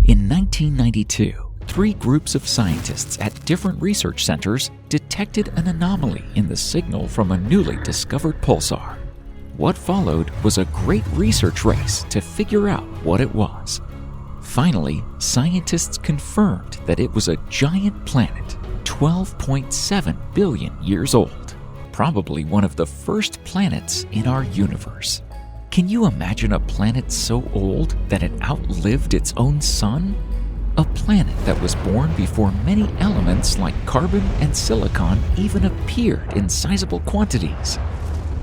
In 1992, 3 groups of scientists at different research centers detected an anomaly in the signal from a newly discovered pulsar. What followed was a great research race to figure out what it was. Finally, scientists confirmed that it was a giant planet, 12.7 billion years old, probably one of the first planets in our universe. Can you imagine a planet so old that it outlived its own sun? A planet that was born before many elements like carbon and silicon even appeared in sizable quantities.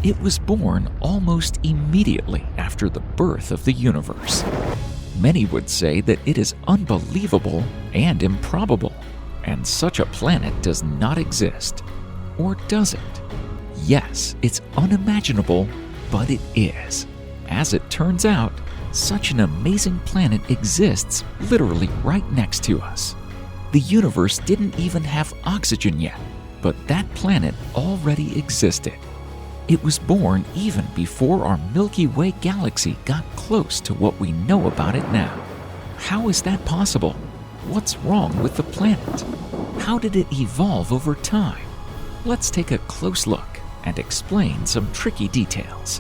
It was born almost immediately after the birth of the universe. Many would say that it is unbelievable and improbable, and such a planet does not exist. Or does it? Yes, it's unimaginable, but it is. As it turns out, such an amazing planet exists literally right next to us. The universe didn't even have oxygen yet, but that planet already existed. It was born even before our Milky Way galaxy got close to what we know about it now. How is that possible? What's wrong with the planet? How did it evolve over time? Let's take a close look and explain some tricky details.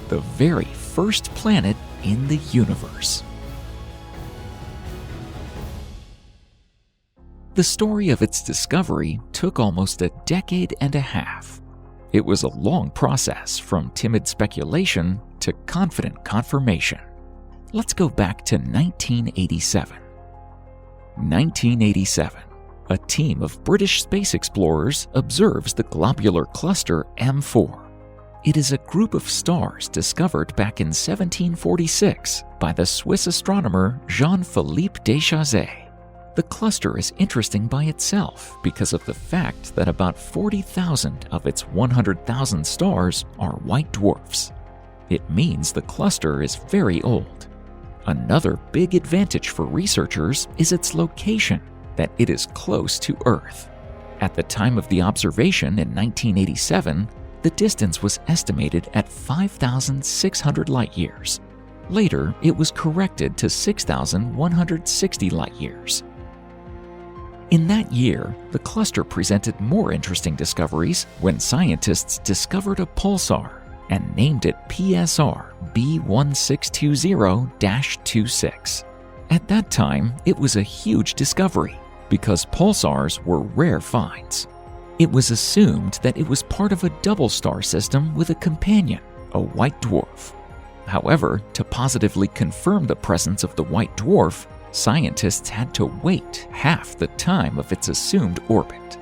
The very first planet in the universe. The story of its discovery took almost a decade and a half. It was a long process from timid speculation to confident confirmation. Let's go back to 1987. 1987. A team of British space explorers observes the Globular Cluster M4. It is a group of stars discovered back in 1746 by the Swiss astronomer Jean-Philippe Deschazes. The cluster is interesting by itself because of the fact that about 40,000 of its 100,000 stars are white dwarfs. It means the cluster is very old. Another big advantage for researchers is its location, that it is close to Earth. At the time of the observation in 1987, the distance was estimated at 5,600 light-years. Later, it was corrected to 6,160 light-years. In that year, the cluster presented more interesting discoveries when scientists discovered a pulsar and named it PSR B1620-26. At that time, it was a huge discovery because pulsars were rare finds. It was assumed that it was part of a double star system with a companion, a white dwarf. However, to positively confirm the presence of the white dwarf, scientists had to wait half the time of its assumed orbit.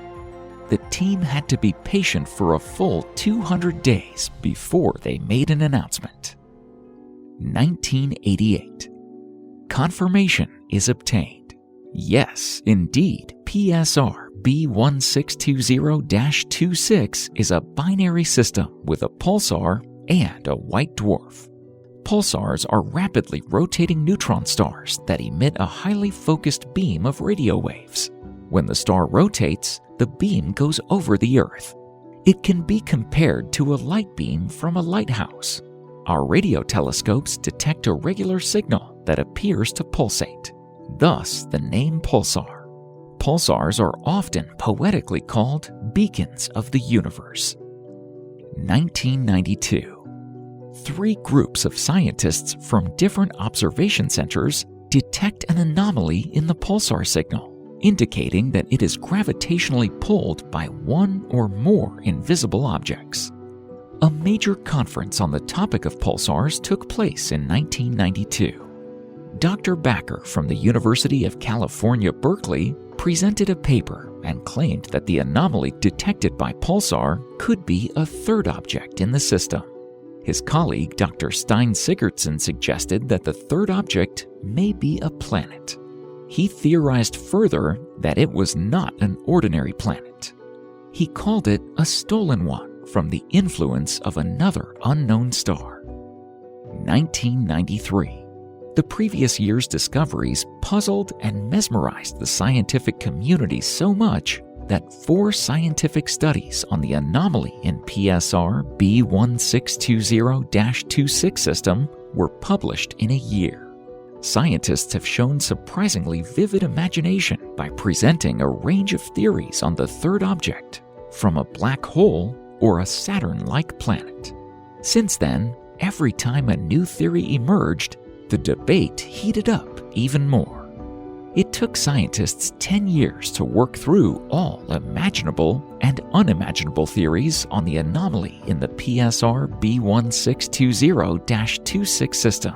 The team had to be patient for a full 200 days before they made an announcement. 1988. Confirmation is obtained. Yes, indeed, PSR B1620-26 is a binary system with a pulsar and a white dwarf. Pulsars are rapidly rotating neutron stars that emit a highly focused beam of radio waves. When the star rotates, the beam goes over the Earth. It can be compared to a light beam from a lighthouse. Our radio telescopes detect a regular signal that appears to pulsate, thus the name pulsar. Pulsars are often poetically called beacons of the universe. 1992. 3 groups of scientists from different observation centers detect an anomaly in the pulsar signal, indicating that it is gravitationally pulled by one or more invisible objects. A major conference on the topic of pulsars took place in 1992. Dr. Backer from the University of California, Berkeley, presented a paper and claimed that the anomaly detected by pulsar could be a third object in the system. His colleague, Dr. Stein Sigurdsson, suggested that the third object may be a planet. He theorized further that it was not an ordinary planet. He called it a stolen one from the influence of another unknown star. 1993. The previous year's discoveries puzzled and mesmerized the scientific community so much that 4 scientific studies on the anomaly in PSR B1620-26 system were published in a year. Scientists have shown surprisingly vivid imagination by presenting a range of theories on the third object, from a black hole or a Saturn-like planet. Since then, every time a new theory emerged, the debate heated up even more. It took scientists 10 years to work through all imaginable and unimaginable theories on the anomaly in the PSR B1620-26 system.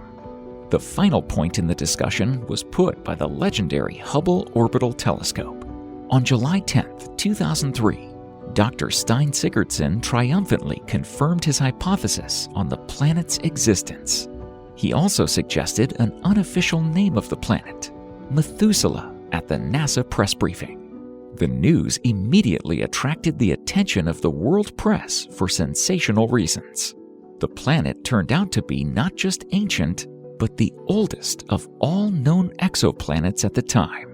The final point in the discussion was put by the legendary Hubble Orbital Telescope. On July 10, 2003, Dr. Stein Sigurdsson triumphantly confirmed his hypothesis on the planet's existence. He also suggested an unofficial name of the planet, Methuselah, at the NASA press briefing. The news immediately attracted the attention of the world press for sensational reasons. The planet turned out to be not just ancient, but the oldest of all known exoplanets at the time.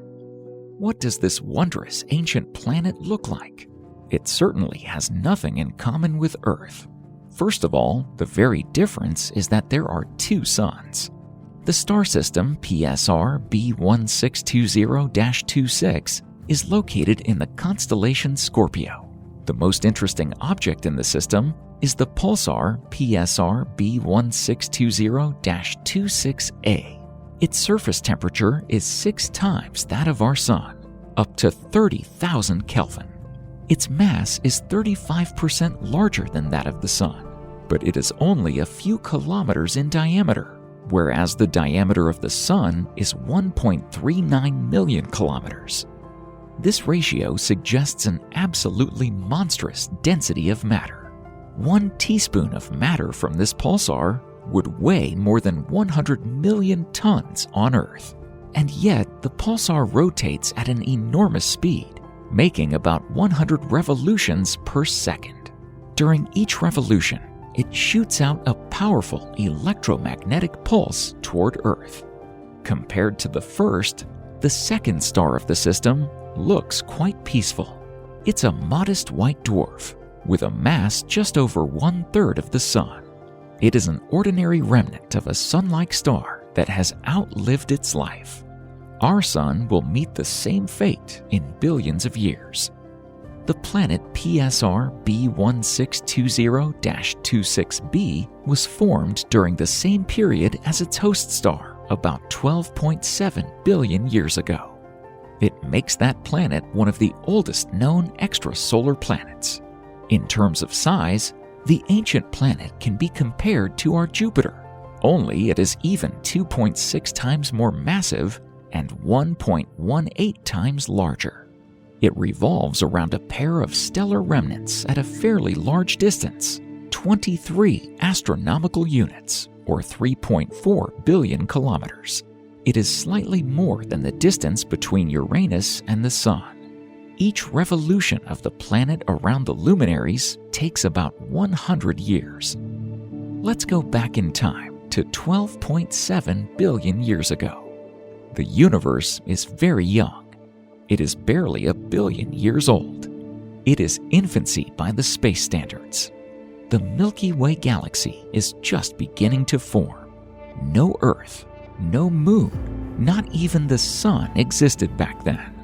What does this wondrous ancient planet look like? It certainly has nothing in common with Earth. First of all, the very difference is that there are two suns. The star system PSR B1620-26 is located in the constellation Scorpio. The most interesting object in the system is the pulsar PSR B1620-26A. Its surface temperature is 6 times that of our Sun, up to 30,000 Kelvin. Its mass is 35% larger than that of the Sun, but it is only a few kilometers in diameter, whereas the diameter of the Sun is 1.39 million kilometers. This ratio suggests an absolutely monstrous density of matter. 1 teaspoon of matter from this pulsar would weigh more than 100 million tons on Earth. And yet, the pulsar rotates at an enormous speed, making about 100 revolutions per second. During each revolution, it shoots out a powerful electromagnetic pulse toward Earth. Compared to the first, the second star of the system looks quite peaceful. It's a modest white dwarf with a mass just over 1/3 of the Sun. It is an ordinary remnant of a Sun-like star that has outlived its life. Our Sun will meet the same fate in billions of years. The planet PSR B1620-26b was formed during the same period as its host star, about 12.7 billion years ago. It makes that planet one of the oldest known extrasolar planets. In terms of size, the ancient planet can be compared to our Jupiter, only it is even 2.6 times more massive and 1.18 times larger. It revolves around a pair of stellar remnants at a fairly large distance, 23 astronomical units, or 3.4 billion kilometers. It is slightly more than the distance between Uranus and the Sun. Each revolution of the planet around the luminaries takes about 100 years. Let's go back in time to 12.7 billion years ago. The universe is very young. It is barely 1 billion years old. It is infancy by the space standards. The Milky Way galaxy is just beginning to form. No Earth, no moon, not even the Sun existed back then.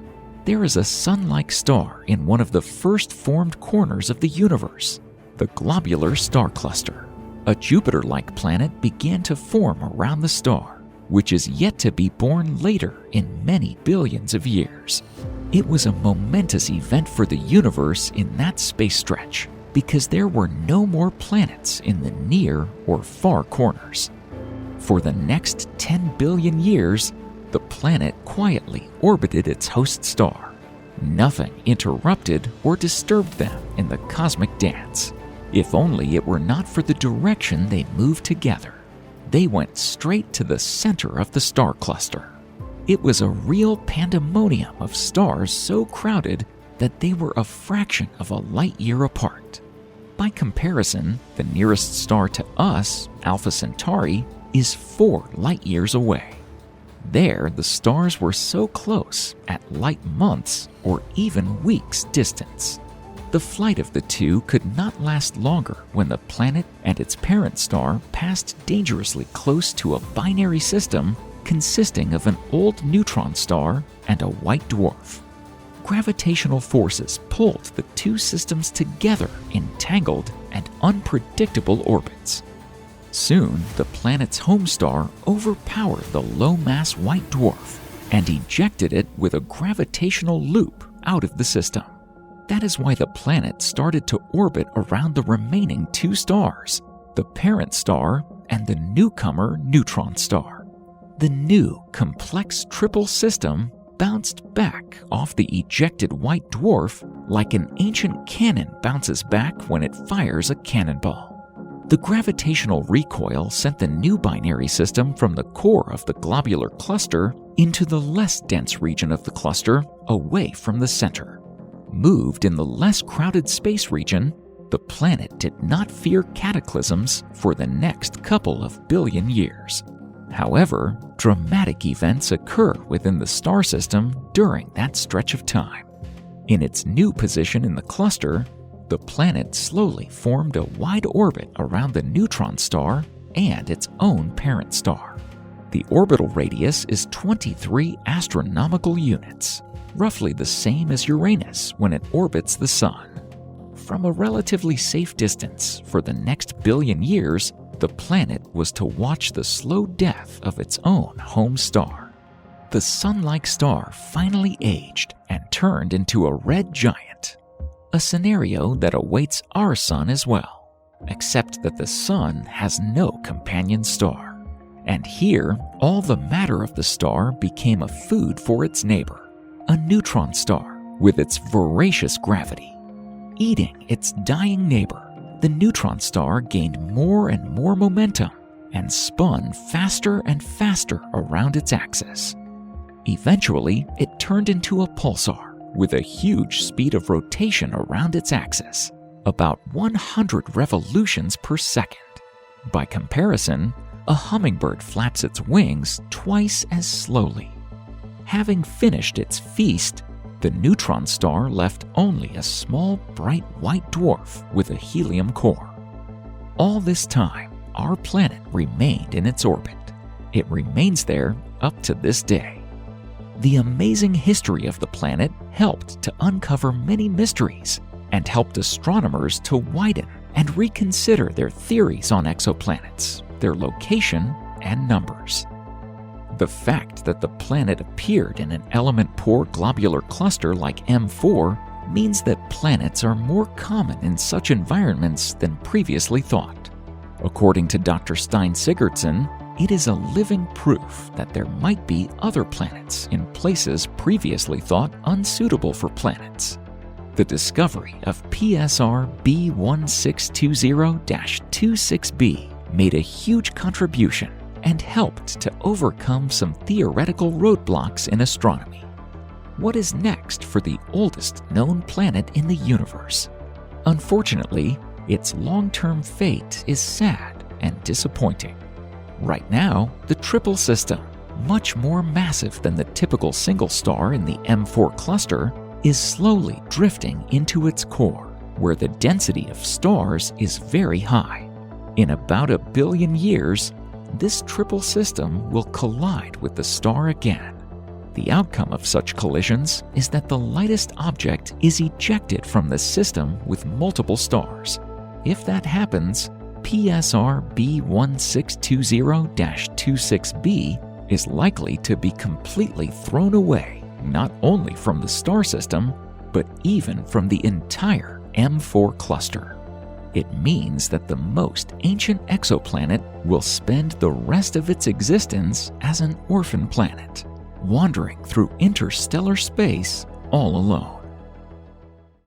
There is a Sun-like star in one of the first formed corners of the universe, the Globular Star Cluster. A Jupiter-like planet began to form around the star, which is yet to be born later in many billions of years. It was a momentous event for the universe in that space stretch because there were no more planets in the near or far corners. For the next 10 billion years, the planet quietly orbited its host star. Nothing interrupted or disturbed them in the cosmic dance. If only it were not for the direction they moved together. They went straight to the center of the star cluster. It was a real pandemonium of stars so crowded that they were a fraction of a light year apart. By comparison, the nearest star to us, Alpha Centauri, is 4 light years away. There, the stars were so close at light months or even weeks distance. The flight of the two could not last longer when the planet and its parent star passed dangerously close to a binary system consisting of an old neutron star and a white dwarf. Gravitational forces pulled the two systems together in tangled and unpredictable orbits. Soon, the planet's home star overpowered the low-mass white dwarf and ejected it with a gravitational loop out of the system. That is why the planet started to orbit around the remaining two stars, the parent star and the newcomer neutron star. The new, complex triple system bounced back off the ejected white dwarf like an ancient cannon bounces back when it fires a cannonball. The gravitational recoil sent the new binary system from the core of the globular cluster into the less dense region of the cluster, away from the center. Moved in the less crowded space region, the planet did not fear cataclysms for the next couple of billion years. However, dramatic events occur within the star system during that stretch of time. In its new position in the cluster, the planet slowly formed a wide orbit around the neutron star and its own parent star. The orbital radius is 23 astronomical units, roughly the same as Uranus when it orbits the Sun. From a relatively safe distance for the next billion years, the planet was to watch the slow death of its own home star. The Sun-like star finally aged and turned into a red giant, a scenario that awaits our Sun as well, except that the Sun has no companion star. And here, all the matter of the star became a food for its neighbor, a neutron star with its voracious gravity. Eating its dying neighbor, the neutron star gained more and more momentum and spun faster and faster around its axis. Eventually, it turned into a pulsar with a huge speed of rotation around its axis, about 100 revolutions per second. By comparison, a hummingbird flaps its wings twice as slowly. Having finished its feast, the neutron star left only a small, bright white dwarf with a helium core. All this time, our planet remained in its orbit. It remains there up to this day. The amazing history of the planet helped to uncover many mysteries and helped astronomers to widen and reconsider their theories on exoplanets, their location, and numbers. The fact that the planet appeared in an element-poor globular cluster like M4 means that planets are more common in such environments than previously thought. According to Dr. Stein Sigurdsson, it is a living proof that there might be other planets in places previously thought unsuitable for planets. The discovery of PSR B1620-26b made a huge contribution and helped to overcome some theoretical roadblocks in astronomy. What is next for the oldest known planet in the universe? Unfortunately, its long-term fate is sad and disappointing. Right now, the triple system, much more massive than the typical single star in the M4 cluster, is slowly drifting into its core, where the density of stars is very high. In about 1 billion years, this triple system will collide with the star again. The outcome of such collisions is that the lightest object is ejected from the system with multiple stars. If that happens, PSR B1620-26b is likely to be completely thrown away, not only from the star system, but even from the entire M4 cluster. It means that the most ancient exoplanet will spend the rest of its existence as an orphan planet, wandering through interstellar space all alone.